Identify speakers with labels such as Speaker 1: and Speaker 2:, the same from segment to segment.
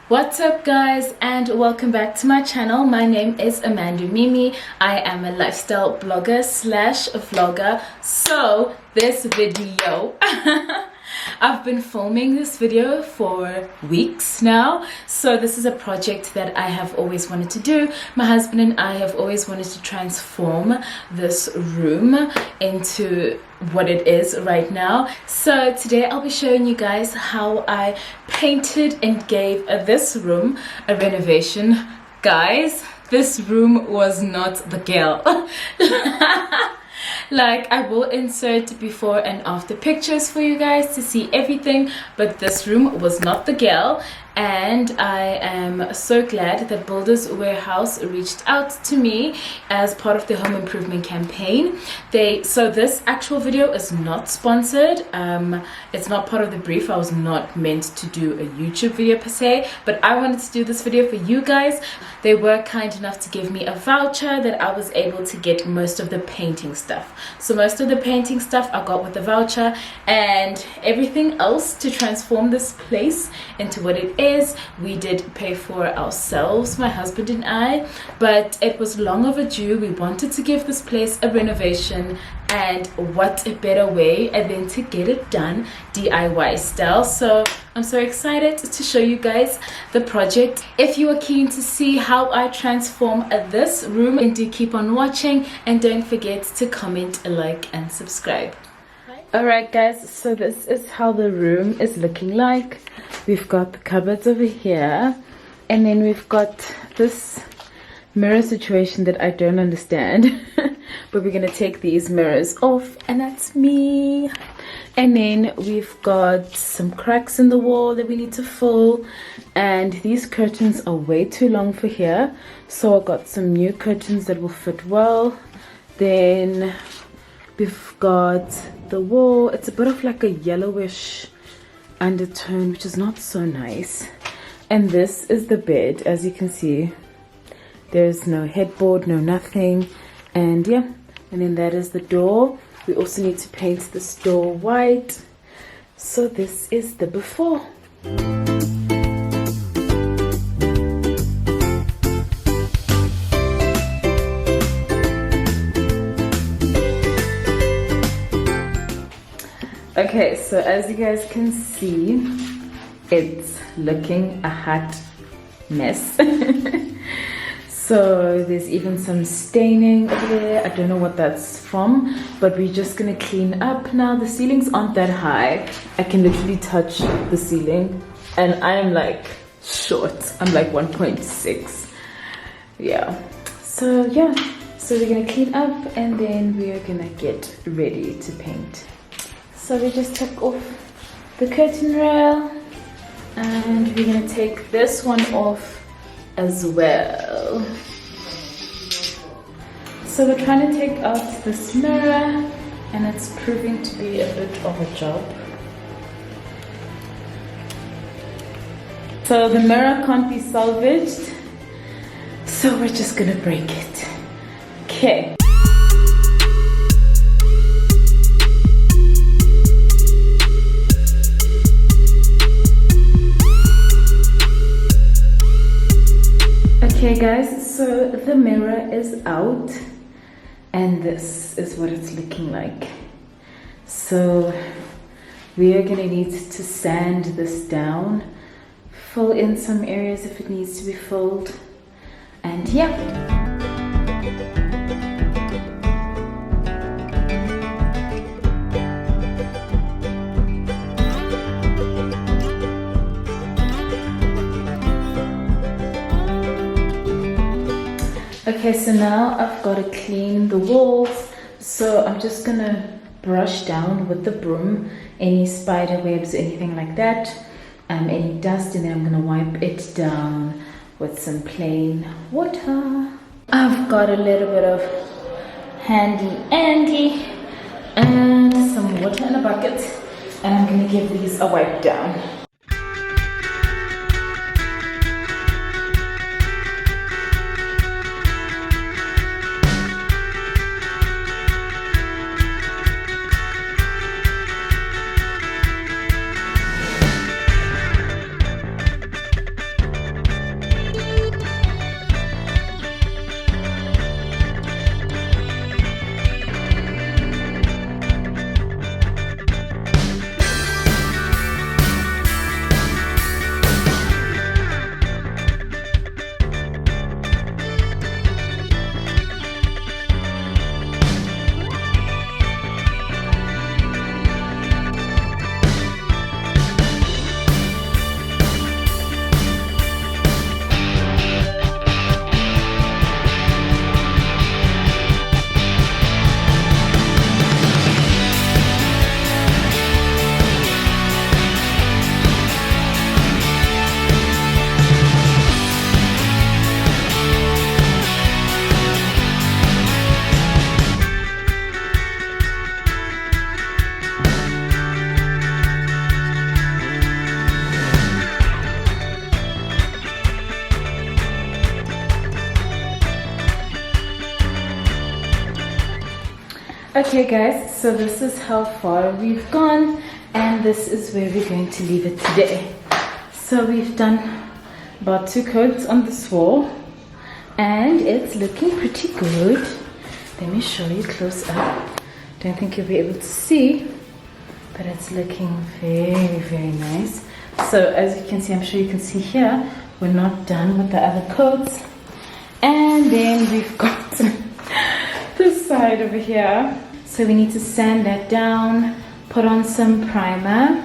Speaker 1: What's up guys, and welcome back to my channel. My name is Amanda Mimi. I am a lifestyle blogger slash vlogger. So this video I've been filming this video for weeks now. So this is a project that I have always wanted to do. My husband and I have always wanted to transform this room into what it is right now. So today I'll be showing you guys how I painted and gave this room a renovation. Guys, this room was not the girl. Like, I will insert before and after pictures for you guys to see everything, but this room was not the girl. And I am so glad that Builders Warehouse reached out to me as part of the home improvement campaign. So this actual video is not sponsored. It's not part of the brief. I was not meant to do a YouTube video per se, but I wanted to do this video for you guys. They were kind enough to give me a voucher that I was able to get most of the painting stuff. So most of the painting stuff I got with the voucher, and everything else to transform this place into what it is, we did pay for ourselves, my husband and I, but it was long overdue. We wanted to give this place a renovation, and what a better way than to get it done DIY style. So I'm so excited to show you guys the project. If you are keen to see how I transform this room, and do keep on watching, and don't forget to comment, like and subscribe. Alright guys, so this is how the room is looking like. We've got the cupboards over here, and then we've got this mirror situation that I don't understand. But we're gonna take these mirrors off, and that's me. And then we've got some cracks in the wall that we need to fill, and these curtains are way too long for here, so I got some new curtains that will fit well. Then we've got the wall. It's a bit of like a yellowish undertone, which is not so nice. And this is the bed. As you can see, there's no headboard, no nothing. And yeah, and then that is the door. We also need to paint this door white. So this is the before. Okay, so as you guys can see, it's looking a hot mess. So there's even some staining over there. I don't know what that's from, but we're just gonna clean up now. The ceilings aren't that high. I can literally touch the ceiling, and I'm like short. I'm like 1.6. Yeah. So yeah, so we're gonna clean up, and then we are gonna get ready to paint. So we just took off the curtain rail, and we're gonna take this one off as well. So we're trying to take out this mirror, and it's proving to be a bit of a job. So the mirror can't be salvaged, so we're just gonna break it. Okay. Okay guys, so the mirror is out, and this is what it's looking like. So we are gonna need to sand this down, fill in some areas if it needs to be filled, and yeah. Okay, so now I've got to clean the walls, so I'm just gonna brush down with the broom any spider webs, anything like that, any dust, and then I'm gonna wipe it down with some plain water. I've got a little bit of handy Andy and some water in a bucket, and I'm gonna give these a wipe down. Okay guys, so this is how far we've gone, and this is where we're going to leave it today. So we've done about 2 coats on this wall, and it's looking pretty good. Let me show you close up. Don't think you'll be able to see, but it's looking very, very nice. So as you can see, I'm sure you can see here, we're not done with the other coats. And then we've got this side over here. So we need to sand that down, put on some primer,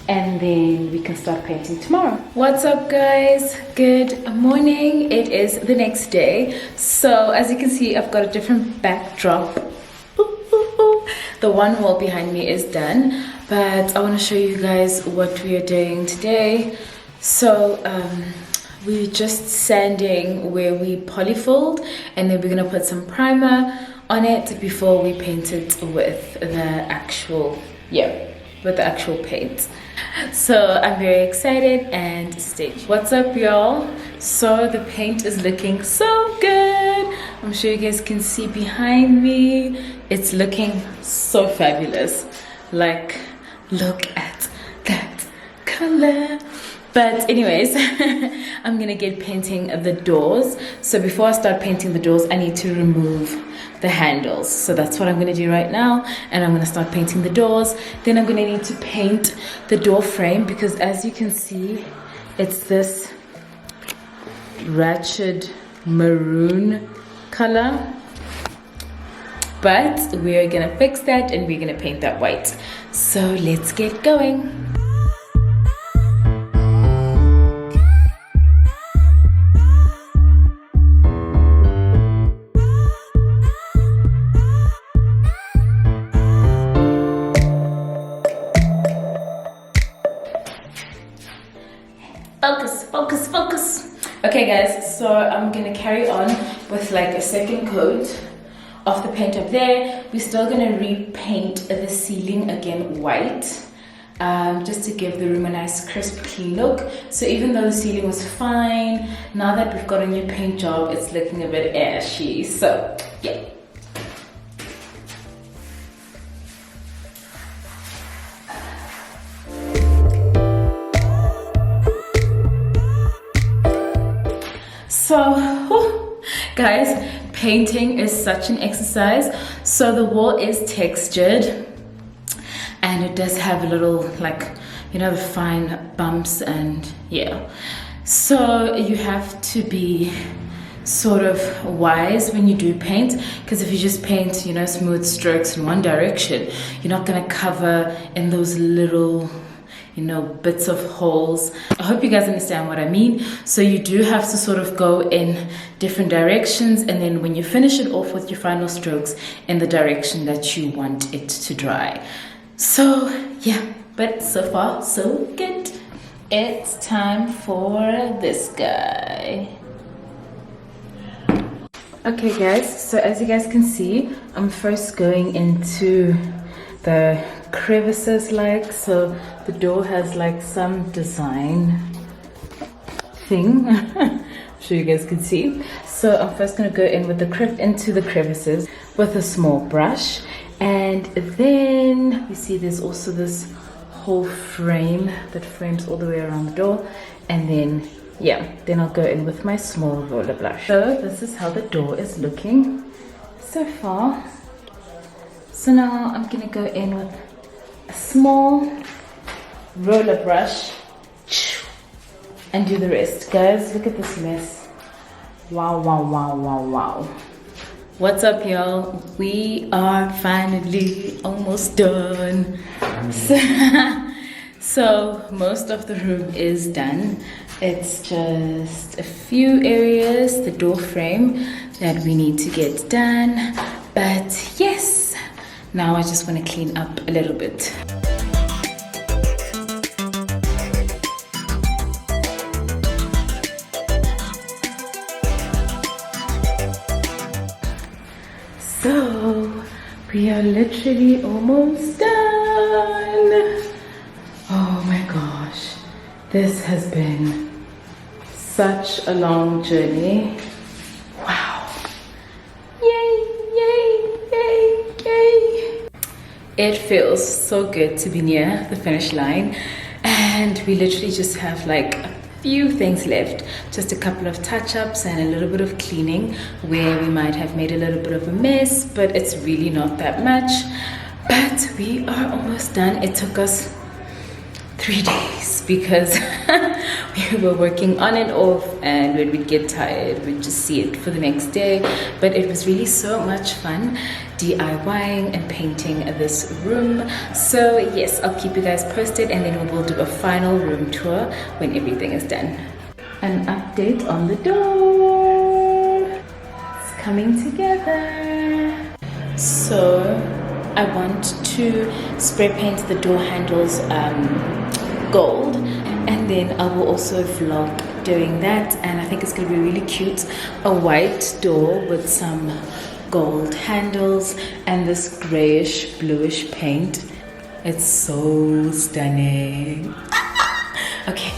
Speaker 1: and then we can start painting tomorrow. What's up guys? Good morning. It is the next day. So as you can see, I've got a different backdrop. The one wall behind me is done, but I want to show you guys what we are doing today. So we're just sanding where we polyfold, and then we're gonna put some primer on it before we paint it with the actual paint. So I'm very excited and stay tuned. What's up y'all? So the paint is looking so good. I'm sure you guys can see behind me. It's looking so fabulous. Like, look at that color. But anyways, I'm gonna get painting the doors. So before I start painting the doors, I need to remove the handles. So that's what I'm gonna do right now. And I'm gonna start painting the doors. Then I'm gonna need to paint the door frame, because as you can see, it's this ratchet maroon color. But we're gonna fix that and we're gonna paint that white. So let's get going. Focus. Okay guys, so I'm gonna carry on with like a second coat of the paint up there. We're still gonna repaint the ceiling again white, just to give the room a nice crisp clean look. So even though the ceiling was fine, now that we've got a new paint job, it's looking a bit ashy. So yeah. So guys, painting is such an exercise. So the wall is textured, and it does have a little, like, you know, the fine bumps, and yeah. So you have to be sort of wise when you do paint, because if you just paint, you know, smooth strokes in one direction, you're not going to cover in those little, you know, bits of holes. I hope you guys understand what I mean. So you do have to sort of go in different directions, and then when you finish it off with your final strokes, in the direction that you want it to dry. So yeah, but so far so good. It's time for this guy. Okay guys, so as you guys can see, I'm first going into the crevices, like, so the door has like some design thing. I'm sure you guys can see. So I'm first going to go in with into the crevices with a small brush, and then you see there's also this whole frame that frames all the way around the door, and then yeah, then I'll go in with my small roller brush. So this is how the door is looking so far. So now I'm gonna go in with a small roller brush and do the rest. Guys, look at this mess. Wow. What's up y'all? We are finally almost done. So most of the room is done. It's just a few areas, the door frame, that we need to get done. But yes, now I just want to clean up a little bit. So we are literally almost done. Oh my gosh, this has been such a long journey. Wow. Yay. It feels so good to be near the finish line, and we literally just have like a few things left, just a couple of touch-ups and a little bit of cleaning where we might have made a little bit of a mess, but it's really not that much. But we are almost done. It took us 3 days because we were working on and off, and when we'd get tired we'd just see it for the next day. But it was really so much fun DIYing and painting this room. So yes, I'll keep you guys posted, and then we'll do a final room tour when everything is done. An update on the door. It's coming together. So I want to spray paint the door handles gold, and then I will also vlog doing that, and I think it's going to be really cute. A white door with some gold handles and this grayish bluish paint. It's so stunning. Okay,